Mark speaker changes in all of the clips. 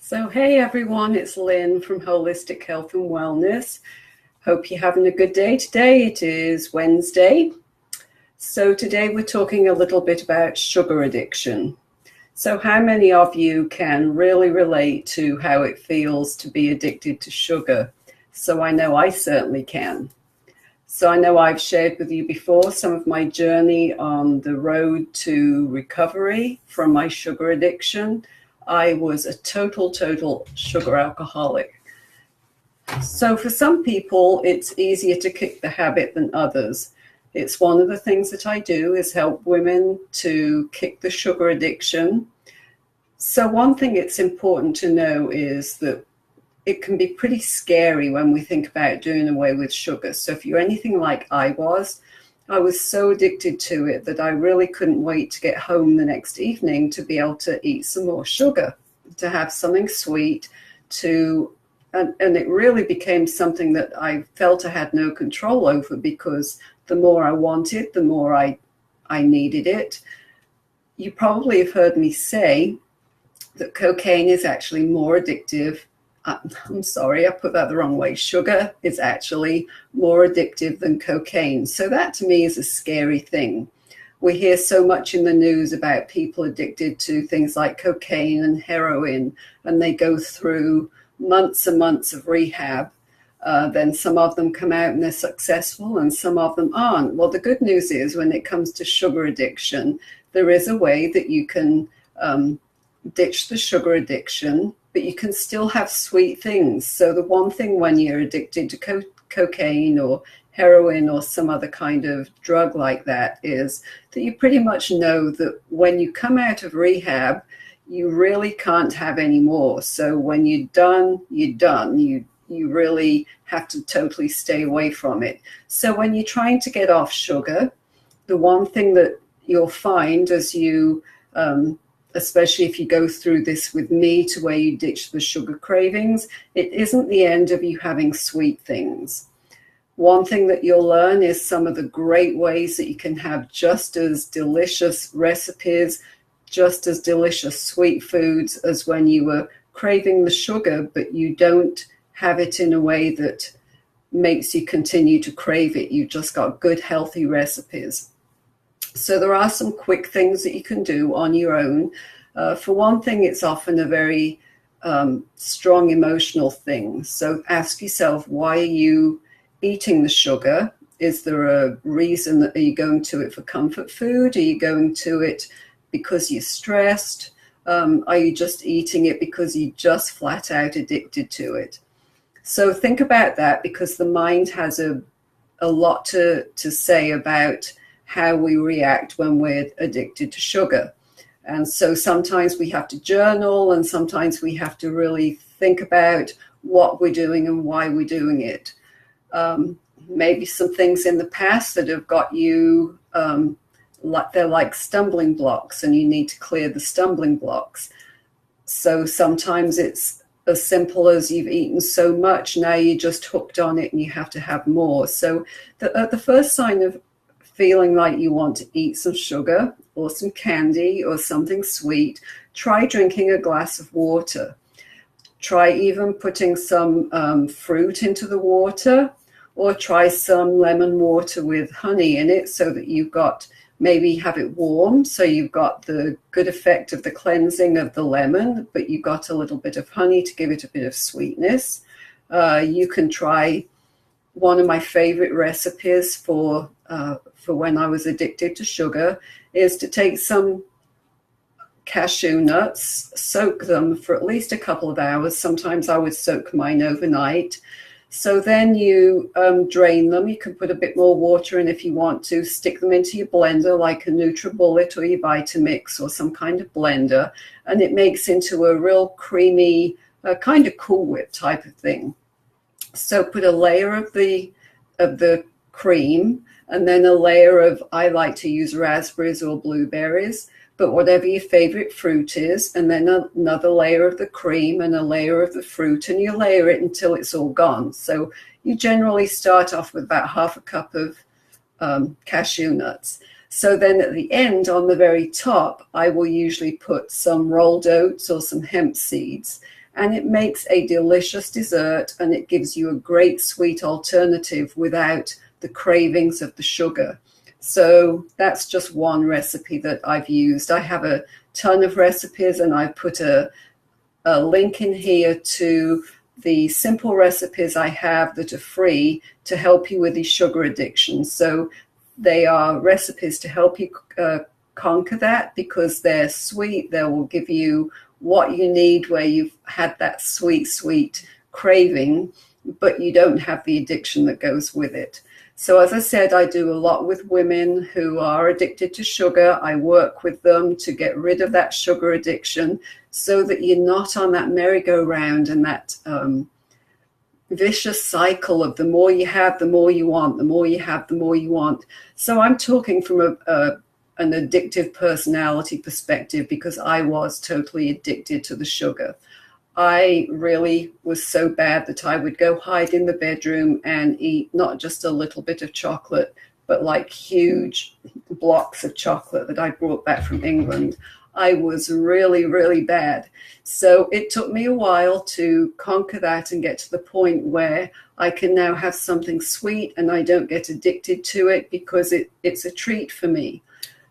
Speaker 1: So, hey everyone, it's Lynn from Holistic Health and Wellness. Hope you're having a good day today. It is Wednesday. So, today we're talking a little bit about sugar addiction. So, how many of you can really relate to how it feels to be addicted to sugar? So, I know I certainly can. So, I know I've shared with you before some of my journey on the road to recovery from my sugar addiction. I was a total sugar alcoholic. So for some people, it's easier to kick the habit than others. It's one of the things that I do is help women to kick the sugar addiction. So one thing it's important to know is that it can be pretty scary when we think about doing away with sugar. So if you're anything like I was so addicted to it that I really couldn't wait to get home the next evening to be able to eat some more sugar, to have something sweet, and it really became something that I felt I had no control over, because the more I wanted, the more I needed it. You probably have heard me say that cocaine is actually more addictive. I'm sorry, I put that the wrong way. Sugar is actually more addictive than cocaine. So that to me is a scary thing. We hear so much in the news about people addicted to things like cocaine and heroin, and they go through months and months of rehab. Then some of them come out and they're successful, and some of them aren't. Well, the good news is when it comes to sugar addiction, there is a way that you can ditch the sugar addiction, but you can still have sweet things. So the one thing when you're addicted to cocaine or heroin or some other kind of drug like that is that you pretty much know that when you come out of rehab, you really can't have any more. So when you're done, you're done. You really have to totally stay away from it. So when you're trying to get off sugar, the one thing that you'll find as you especially if you go through this with me to where you ditch the sugar cravings, it isn't the end of you having sweet things. One thing that you'll learn is some of the great ways that you can have just as delicious recipes, just as delicious sweet foods as when you were craving the sugar, but you don't have it in a way that makes you continue to crave it. You've just got good, healthy recipes. So there are some quick things that you can do on your own. For one thing, it's often a very strong emotional thing. So ask yourself, why are you eating the sugar? Is there a reason? Are you going to it for comfort food? Are you going to it because you're stressed? Are you just eating it because you're just flat out addicted to it? So think about that, because the mind has a lot to say about how we react when we're addicted to sugar. And so sometimes we have to journal, and sometimes we have to really think about what we're doing and why we're doing it. Maybe some things in the past that have got you, they're like stumbling blocks, and you need to clear the stumbling blocks. So sometimes it's as simple as you've eaten so much, now you're just hooked on it and you have to have more. So the first sign of feeling like you want to eat some sugar or some candy or something sweet, try drinking a glass of water. Try even putting some fruit into the water, or try some lemon water with honey in it, so that you've got, maybe have it warm, so you've got the good effect of the cleansing of the lemon, but you've got a little bit of honey to give it a bit of sweetness. You can try one of my favorite recipes for when I was addicted to sugar is to take some cashew nuts, soak them for at least a couple of hours. Sometimes I would soak mine overnight. So then you drain them. You can put a bit more water in if you want to. Stick them into your blender, like a NutriBullet or your Vitamix or some kind of blender, and it makes into a real creamy, kind of Cool Whip type of thing. So put a layer of the cream, and then a layer of, I like to use raspberries or blueberries, but whatever your favorite fruit is, and then another layer of the cream and a layer of the fruit, and you layer it until it's all gone. So you generally start off with about half a cup of cashew nuts. So then at the end, on the very top, I will usually put some rolled oats or some hemp seeds. And it makes a delicious dessert, and it gives you a great sweet alternative without the cravings of the sugar. So that's just one recipe that I've used. I have a ton of recipes, and I put a link in here to the simple recipes I have that are free to help you with your sugar addiction. So they are recipes to help you conquer that, because they're sweet. They will give you what you need where you've had that sweet craving, but you don't have the addiction that goes with it. So as I said, I do a lot with women who are addicted to sugar. I work with them to get rid of that sugar addiction so that you're not on that merry-go-round and that vicious cycle of the more you have, the more you want, the more you have, the more you want. So I'm talking from an addictive personality perspective, because I was totally addicted to the sugar. I really was so bad that I would go hide in the bedroom and eat not just a little bit of chocolate, but like huge blocks of chocolate that I brought back from England. I was really bad. So it took me a while to conquer that and get to the point where I can now have something sweet and I don't get addicted to it, because it's a treat for me.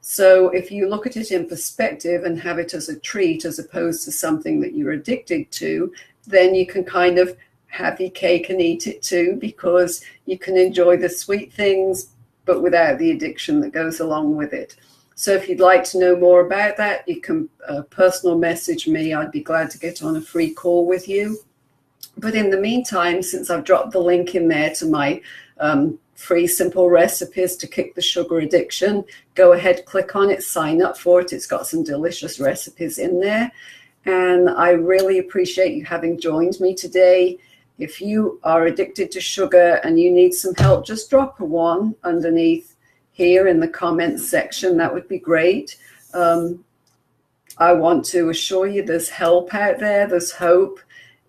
Speaker 1: So if you look at it in perspective and have it as a treat as opposed to something that you're addicted to, then you can kind of have your cake and eat it too, because you can enjoy the sweet things, but without the addiction that goes along with it. So if you'd like to know more about that, you can personal message me. I'd be glad to get on a free call with you. But in the meantime, since I've dropped the link in there to my free simple recipes to kick the sugar addiction, go ahead, click on it, sign up for it. It's got some delicious recipes in there. And I really appreciate you having joined me today. If you are addicted to sugar and you need some help, just drop a 1 underneath here in the comments section. That would be great. I want to assure you there's help out there. There's hope.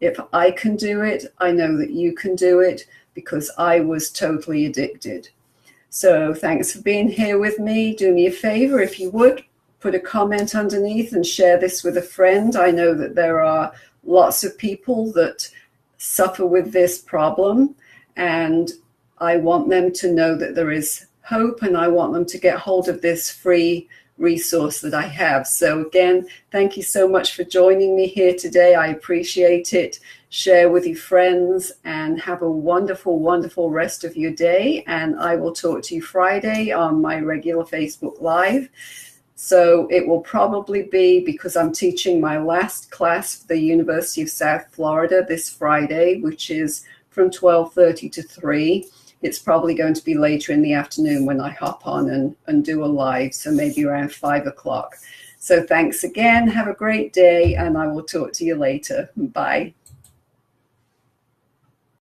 Speaker 1: If I can do it, I know that you can do it, because I was totally addicted. So thanks for being here with me. Do me a favor, if you would, put a comment underneath and share this with a friend. I know that there are lots of people that suffer with this problem, and I want them to know that there is hope, and I want them to get hold of this free resource that I have. So again, thank you so much for joining me here today. I appreciate it. Share with your friends and have a wonderful rest of your day. And I will talk to you Friday on my regular Facebook Live. So it will probably be, because I'm teaching my last class for the University of South Florida this Friday, which is from 12:30 to 3. It's probably going to be later in the afternoon when I hop on and do a live, so maybe around 5 o'clock. So thanks again. Have a great day, and I will talk to you later. Bye.